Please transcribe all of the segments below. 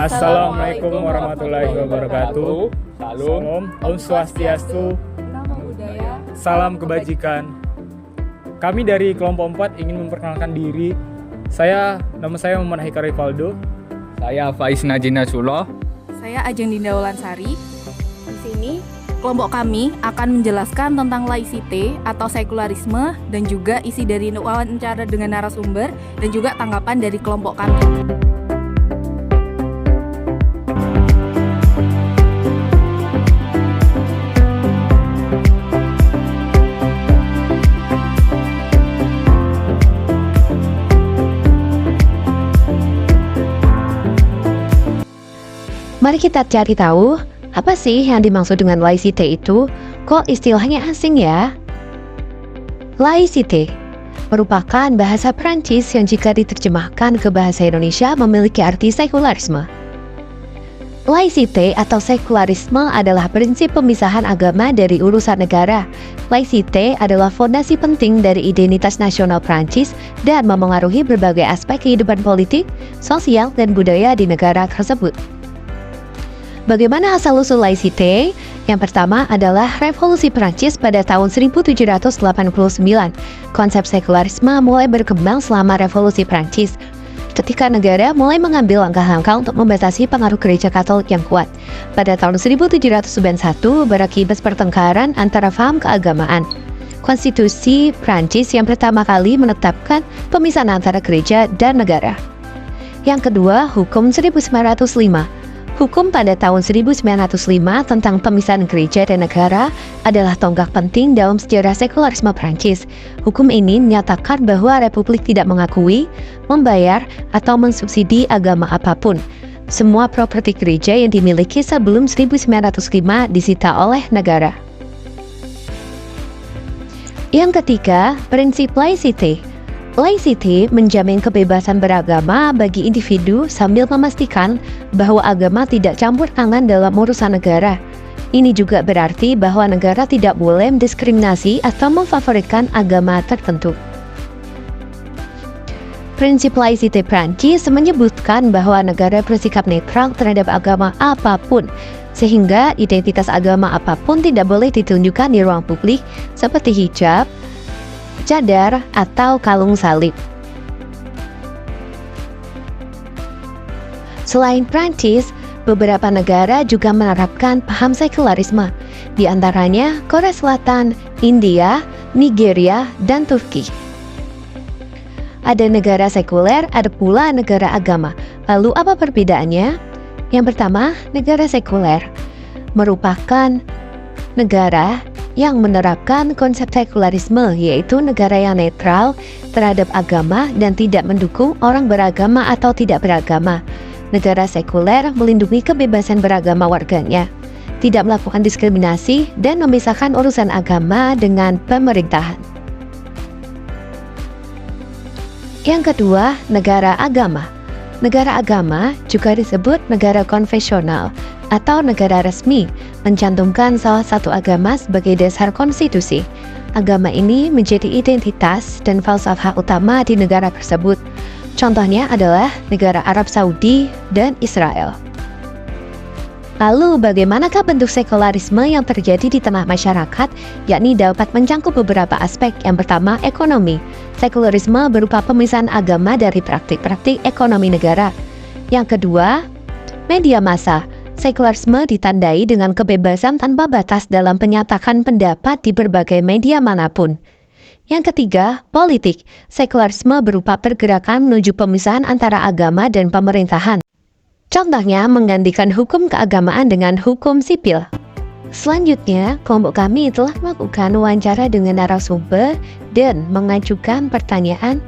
Assalamualaikum warahmatullahi wabarakatuh. Salam, Om Swastiastu, Namo Buddhaya. salam kebajikan. Kami dari kelompok 4 ingin memperkenalkan diri. Nama saya Muhammad Haikal Rivaldo. Saya Faiz Najina Suloh. Saya Ajeng Dinda Wulansari. Di sini kelompok kami akan menjelaskan tentang laicite atau sekularisme dan juga isi dari wawancara dengan narasumber dan juga tanggapan dari kelompok kami. Mari kita cari tahu, apa sih yang dimaksud dengan laicite itu? Kok istilahnya asing ya? Laicite merupakan bahasa Prancis yang jika diterjemahkan ke bahasa Indonesia memiliki arti sekularisme. Laicite atau sekularisme adalah prinsip pemisahan agama dari urusan negara. Laicite adalah fondasi penting dari identitas nasional Prancis dan memengaruhi berbagai aspek kehidupan politik, sosial, dan budaya di negara tersebut. Bagaimana asal-usul laicite? Yang pertama adalah Revolusi Prancis pada tahun 1789. Konsep sekularisme mulai berkembang selama Revolusi Prancis, ketika negara mulai mengambil langkah-langkah untuk membatasi pengaruh gereja Katolik yang kuat. Pada tahun 1791 berakibat pertengkaran antara paham keagamaan. Konstitusi Prancis yang pertama kali menetapkan pemisahan antara gereja dan negara. Yang kedua, Hukum 1905. Hukum pada tahun 1905 tentang pemisahan gereja dan negara adalah tonggak penting dalam sejarah sekularisme Prancis. Hukum ini menyatakan bahwa Republik tidak mengakui, membayar, atau mensubsidi agama apapun. Semua properti gereja yang dimiliki sebelum 1905 disita oleh negara. Yang ketiga, prinsip laicite. Laicite menjamin kebebasan beragama bagi individu sambil memastikan bahwa agama tidak campur tangan dalam urusan negara. Ini juga berarti bahwa negara tidak boleh mendiskriminasi atau memfavoritkan agama tertentu. Prinsip laicite Prancis menyebutkan bahwa negara bersikap netral terhadap agama apapun, sehingga identitas agama apapun tidak boleh ditunjukkan di ruang publik seperti hijab, cadar, atau kalung salib. Selain Prancis, beberapa negara juga menerapkan paham sekularisme, di antaranya Korea Selatan, India, Nigeria, dan Turki. Ada negara sekuler, ada pula negara agama. Lalu apa perbedaannya? Yang pertama, negara sekuler merupakan negara yang menerapkan konsep sekularisme, yaitu negara yang netral terhadap agama dan tidak mendukung orang beragama atau tidak beragama. Negara sekuler melindungi kebebasan beragama warganya, tidak melakukan diskriminasi, dan memisahkan urusan agama dengan pemerintahan. Yang kedua, negara agama. Negara agama juga disebut negara konfesional atau negara resmi, mencantumkan salah satu agama sebagai dasar konstitusi. Agama ini menjadi identitas dan falsafah utama di negara tersebut. Contohnya adalah negara Arab Saudi dan Israel. Lalu bagaimanakah bentuk sekularisme yang terjadi di tengah masyarakat, yakni dapat mencakup beberapa aspek. Yang pertama, ekonomi. Sekularisme berupa pemisahan agama dari praktik-praktik ekonomi negara. Yang kedua, media massa. Sekularisme ditandai dengan kebebasan tanpa batas dalam menyatakan pendapat di berbagai media manapun. Yang ketiga, politik. Sekularisme berupa pergerakan menuju pemisahan antara agama dan pemerintahan. Contohnya, menggantikan hukum keagamaan dengan hukum sipil. Selanjutnya, kelompok kami telah melakukan wawancara dengan narasumber dan mengajukan pertanyaan,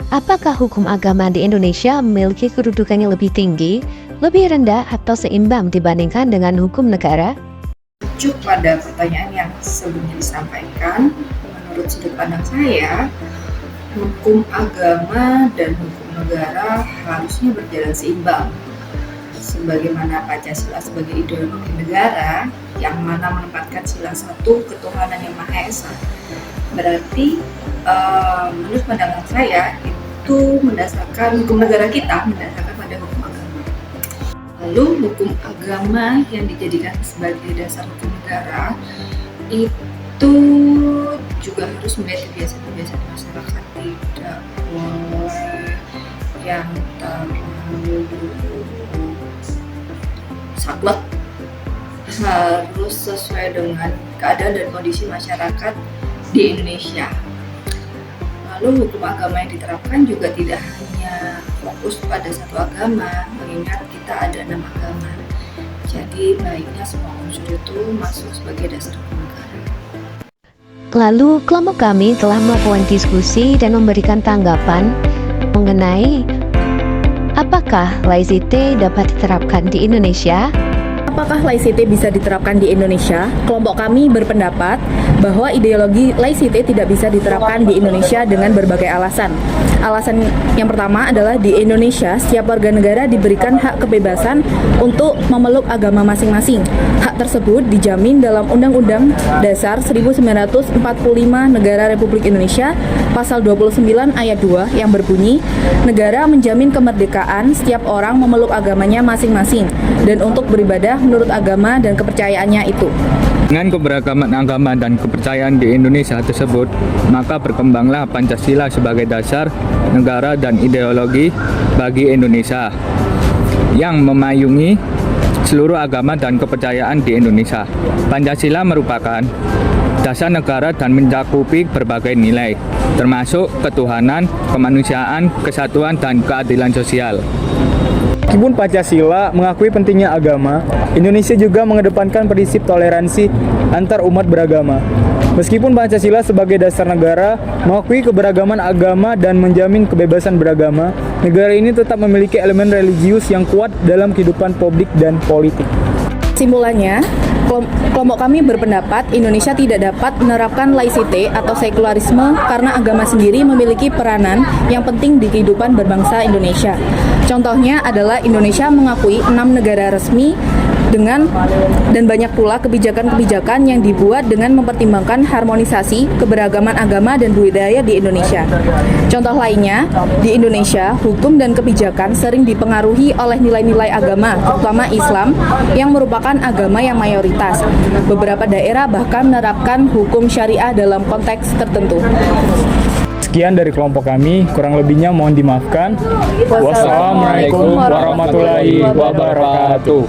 apakah hukum agama di Indonesia memiliki kedudukannya lebih tinggi, lebih rendah, atau seimbang dibandingkan dengan hukum negara? Merujuk pada pertanyaan yang sebelumnya disampaikan, menurut sudut pandang saya, hukum agama dan hukum negara harusnya berjalan seimbang. Sebagaimana Pancasila sebagai ideologi negara yang mana menempatkan sila satu ketuhanan yang Maha Esa. Berarti menurut pandangan saya itu mendasarkan hukum negara kita mendasarkan pada hukum agama. Lalu hukum agama yang dijadikan sebagai dasar hukum negara itu juga harus melihat kebiasaan-kebiasaan masyarakat, tidak boleh yang terlalu saklek, harus sesuai dengan keadaan dan kondisi masyarakat di Indonesia. Lalu hukum agama yang diterapkan juga tidak hanya fokus pada satu agama, mengingat kita ada 6 agama. Jadi baiknya semua unsur itu masuk sebagai dasar hukum negara. Lalu kelompok kami telah melakukan diskusi dan memberikan tanggapan mengenai apakah laicite dapat diterapkan di Indonesia. Apakah laicite bisa diterapkan di Indonesia? Kelompok kami berpendapat bahwa ideologi laicite tidak bisa diterapkan di Indonesia dengan berbagai alasan. Alasan yang pertama adalah di Indonesia, setiap warga negara diberikan hak kebebasan untuk memeluk agama masing-masing. Hak tersebut dijamin dalam Undang-Undang Dasar 1945 Negara Republik Indonesia, Pasal 29 Ayat 2 yang berbunyi, negara menjamin kemerdekaan setiap orang memeluk agamanya masing-masing dan untuk beribadah menurut agama dan kepercayaannya itu. Dengan keberagaman agama dan kepercayaan di Indonesia tersebut, maka berkembanglah Pancasila sebagai dasar negara dan ideologi bagi Indonesia yang memayungi seluruh agama dan kepercayaan di Indonesia. Pancasila merupakan dasar negara dan mencakupi berbagai nilai, termasuk ketuhanan, kemanusiaan, kesatuan, dan keadilan sosial. Meskipun Pancasila mengakui pentingnya agama, Indonesia juga mengedepankan prinsip toleransi antar umat beragama. Meskipun Pancasila sebagai dasar negara mengakui keberagaman agama dan menjamin kebebasan beragama, negara ini tetap memiliki elemen religius yang kuat dalam kehidupan publik dan politik. Kesimpulannya, kelompok kami berpendapat Indonesia tidak dapat menerapkan laicite atau sekularisme karena agama sendiri memiliki peranan yang penting di kehidupan berbangsa Indonesia. Contohnya adalah Indonesia mengakui 6 negara resmi dan banyak pula kebijakan-kebijakan yang dibuat dengan mempertimbangkan harmonisasi keberagaman agama dan budaya di Indonesia. Contoh lainnya, di Indonesia, hukum dan kebijakan sering dipengaruhi oleh nilai-nilai agama, terutama Islam, yang merupakan agama yang mayoritas. Beberapa daerah bahkan menerapkan hukum syariah dalam konteks tertentu. Sekian dari kelompok kami, kurang lebihnya mohon dimaafkan. Wassalamualaikum warahmatullahi wabarakatuh.